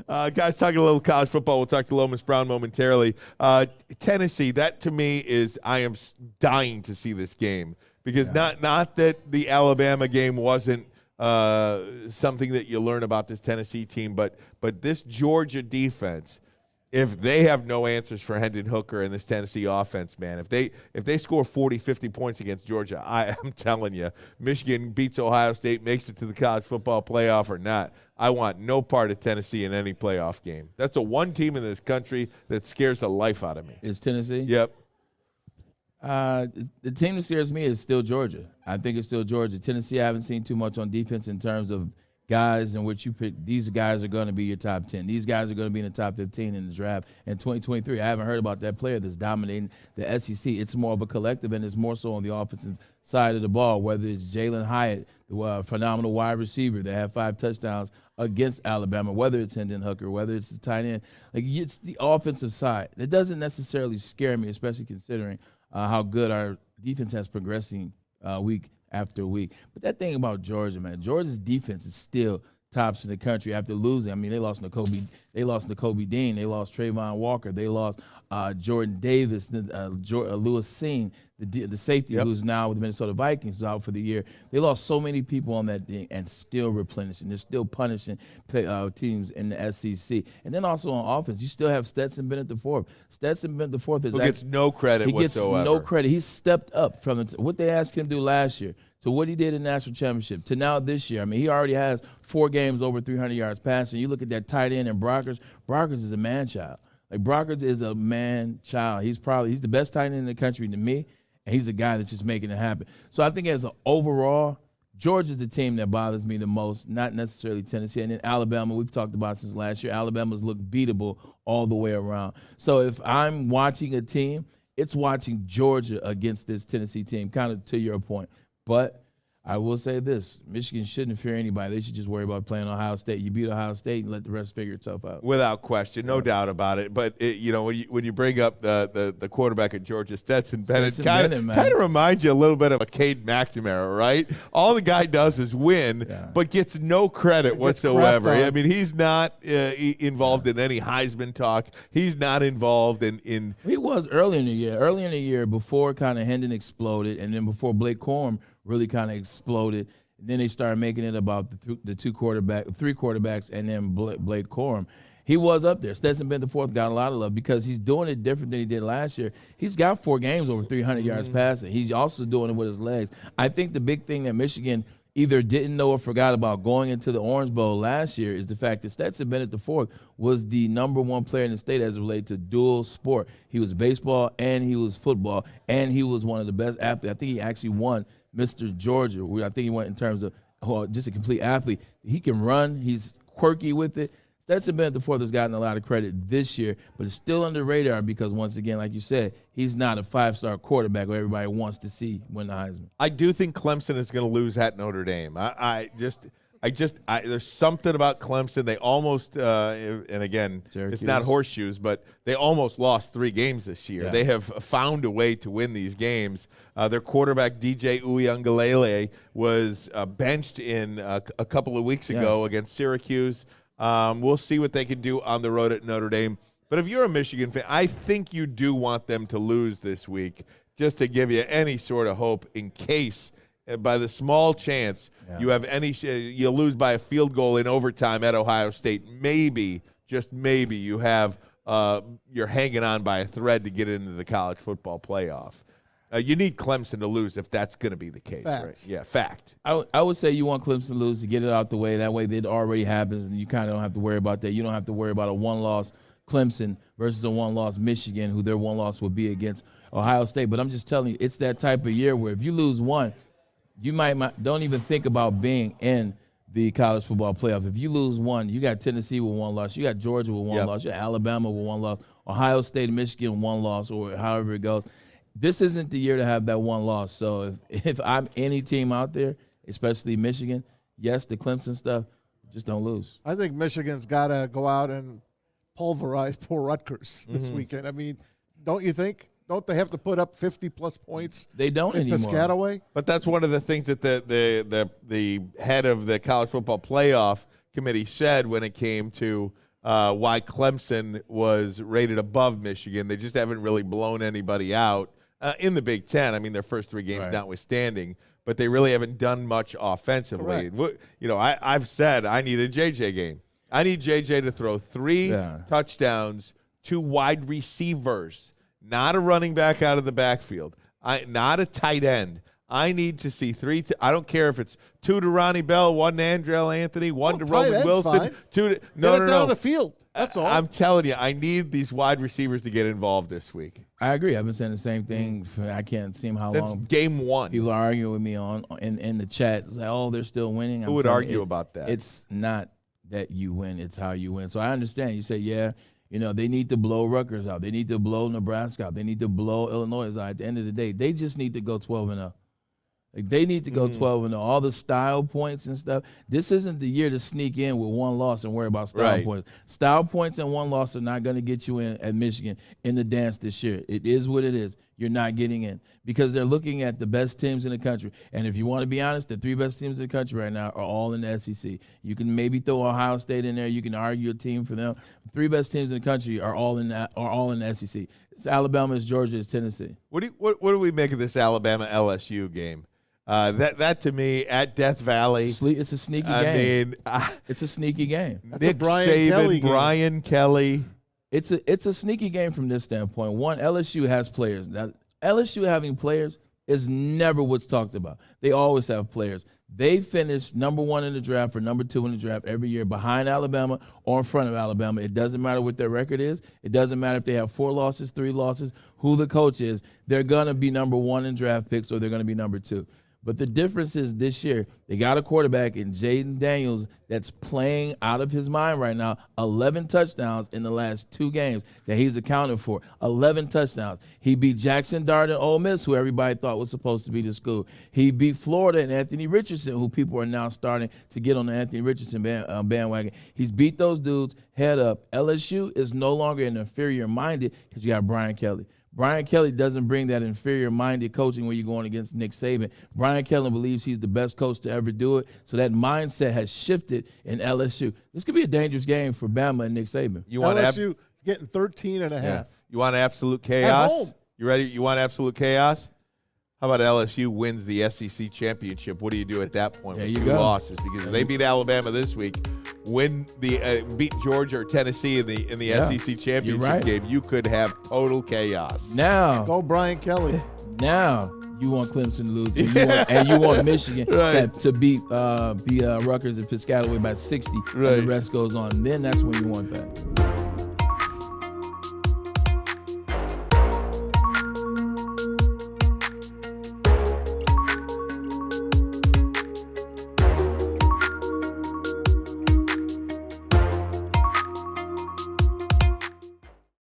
Guys, talking a little college football. We'll talk to Lomas Brown momentarily. Tennessee, that to me is, I am dying to see this game because not that the Alabama game wasn't something that you learn about this Tennessee team, but this Georgia defense, if they have no answers for Hendon Hooker and this Tennessee offense, man, if they score 40, 50 points against Georgia, I am telling you, Michigan beats Ohio State, makes it to the college football playoff or not, I want no part of Tennessee in any playoff game. That's the one team in this country that scares the life out of me. Is Tennessee? Yep. The team that scares me is still Georgia. I think it's still Georgia. Tennessee, I haven't seen too much on defense in terms of guys in which you pick. These guys are going to be your top 10. These guys are going to be in the top 15 in the draft in 2023. I haven't heard about that player that's dominating the SEC. It's more of a collective, and it's more so on the offensive side of the ball, whether it's Jalen Hyatt, the phenomenal wide receiver that had 5 touchdowns against Alabama, whether it's Hendon Hooker, whether it's the tight end. Like, it's the offensive side. It doesn't necessarily scare me, especially considering how good our defense has progressing week after week. But that thing about Georgia, man, Georgia's defense is still tops in the country after losing. I mean, they lost Nakobe Dean, they lost Trayvon Walker, they lost Jordan Davis, Lewis Seen, the safety who's now with the Minnesota Vikings, was out for the year. They lost so many people on that thing and still replenishing. They're still punishing teams in the SEC. And then also on offense, you still have Stetson Bennett IV. Stetson Bennett IV is gets no credit whatsoever. He gets no credit. He's stepped up from what they asked him to do last year to what he did in the national championship to now this year. I mean, he already has 4 games over 300 yards passing. You look at that tight end and Brockers is a man-child. Like, Brockers is a man-child. He's the best tight end in the country to me, and he's a guy that's just making it happen. So I think as an overall, Georgia's the team that bothers me the most, not necessarily Tennessee. And then Alabama, we've talked about since last year. Alabama's looked beatable all the way around. So if I'm watching a team, it's watching Georgia against this Tennessee team, kind of to your point. But I will say this, Michigan shouldn't fear anybody. They should just worry about playing Ohio State. You beat Ohio State and let the rest figure itself out. Without question, no doubt about it. But, when you bring up the quarterback at Georgia, Stetson Bennett, kind of reminds you a little bit of a Cade McNamara, right? All the guy does is win, but gets no credit whatsoever. I mean, he's not involved in any Heisman talk. He's not involved in He was early in the year. Early in the year, before kind of Hendon exploded, and then before Blake Corum really kind of exploded. And then they started making it about the 3 quarterbacks, and then Blake Corum. He was up there. Stetson Bennett IV got a lot of love because he's doing it different than he did last year. He's got 4 games over 300 yards passing. He's also doing it with his legs. I think the big thing that Michigan either didn't know or forgot about going into the Orange Bowl last year is the fact that Stetson Bennett IV was the #1 player in the state as it related to dual sport. He was baseball and he was football, and he was one of the best athletes. I think he actually won Mr. Georgia. I think he went in terms of just a complete athlete. He can run. He's quirky with it. Stetson Bennett IV has gotten a lot of credit this year, but it's still under the radar because, once again, like you said, he's not a 5-star quarterback who everybody wants to see win the Heisman. I do think Clemson is going to lose at Notre Dame. There's something about Clemson. They almost, and again, Syracuse. It's not horseshoes, but they almost lost 3 games this year. Yeah. They have found a way to win these games. Their quarterback, DJ Uiagalelei, was benched in a couple of weeks ago against Syracuse. We'll see what they can do on the road at Notre Dame. But if you're a Michigan fan, I think you do want them to lose this week just to give you any sort of hope in case, by the small chance, you have you lose by a field goal in overtime at Ohio State. Maybe, just maybe, you have you're hanging on by a thread to get into the college football playoff. You need Clemson to lose if that's going to be the case. Right? Yeah, fact. I would say you want Clemson to lose to get it out the way. That way it already happens, and you kind of don't have to worry about that. You don't have to worry about a 1-loss Clemson versus a 1-loss Michigan, who their 1 loss would be against Ohio State. But I'm just telling you, it's that type of year where if you lose one, you might don't even think about being in the college football playoff. If you lose one, you got Tennessee with 1 loss. You got Georgia with 1 loss. You got Alabama with 1 loss. Ohio State and Michigan 1 loss, or however it goes. This isn't the year to have that 1 loss. So if I'm any team out there, especially Michigan, yes, the Clemson stuff, just don't lose. I think Michigan's got to go out and pulverize poor Rutgers this weekend. I mean, don't you think? Don't they have to put up 50-plus points? They don't anymore. Piscataway? But that's one of the things that the head of the college football playoff committee said when it came to why Clemson was rated above Michigan. They just haven't really blown anybody out in the Big Ten. I mean, their first 3 games notwithstanding, but they really haven't done much offensively. Correct. You know, I've said I need a JJ game. I need JJ to throw 3 touchdowns to wide receivers, not a running back out of the backfield, not a tight end. I need to see 3. I don't care if it's 2 to Ronnie Bell, 1 to Andrell Anthony, 1 to Roman Wilson, fine. 2 to Get it down the field. That's all. I'm telling you, I need these wide receivers to get involved this week. I agree. I've been saying the same thing. I can't see how Since long. game 1. People are arguing with me in the chat. It's like, oh, they're still winning. Who would argue about that? It's not that you win. It's how you win. So I understand. You say, yeah, you know, they need to blow Rutgers out. They need to blow Nebraska out. They need to blow Illinois out. At the end of the day, they just need to go 12-0. Like, they need to go 12-0. All the style points and stuff. This isn't the year to sneak in with 1 loss and worry about style points. Style points and 1 loss are not going to get you in at Michigan in the dance this year. It is what it is. You're not getting in because they're looking at the best teams in the country. And if you want to be honest, the 3 best teams in the country right now are all in the SEC. You can maybe throw Ohio State in there. You can argue a team for them. The 3 best teams in the country are all in the SEC. It's Alabama, it's Georgia, it's Tennessee. What do we make of this Alabama LSU game? That to me at Death Valley. It's a sneaky game. I mean, it's a sneaky game. That's Nick a Brian Saban, Kelly game. Brian Kelly. It's a sneaky game from this standpoint. One, LSU has players. Now, LSU having players is never what's talked about. They always have players. They finish number 1 in the draft or number 2 in the draft every year behind Alabama or in front of Alabama. It doesn't matter what their record is. It doesn't matter if they have 4 losses, 3 losses, who the coach is. They're going to be number 1 in draft picks or they're going to be number 2. But the difference is this year, they got a quarterback in Jaden Daniels that's playing out of his mind right now. 11 touchdowns in the last 2 games that he's accounted for. 11 touchdowns. He beat Jackson Dart and Ole Miss, who everybody thought was supposed to be the school. He beat Florida and Anthony Richardson, who people are now starting to get on the Anthony Richardson bandwagon. He's beat those dudes head up. LSU is no longer an inferior-minded because you got Brian Kelly. Brian Kelly doesn't bring that inferior-minded coaching when you're going against Nick Saban. Brian Kelly believes he's the best coach to ever do it, so that mindset has shifted in LSU. This could be a dangerous game for Bama and Nick Saban. LSU is getting 13.5. Yeah. You want absolute chaos? At home. You ready? You want absolute chaos? How about LSU wins the SEC championship? What do you do at that point with 2 losses? Because if they beat Alabama this week, win the beat Georgia or Tennessee in the SEC championship game, you could have total chaos. Now, go Brian Kelly. Now you want Clemson to lose, and you want Michigan to beat Rutgers and Piscataway by 60, and the rest goes on. Then that's when you want that.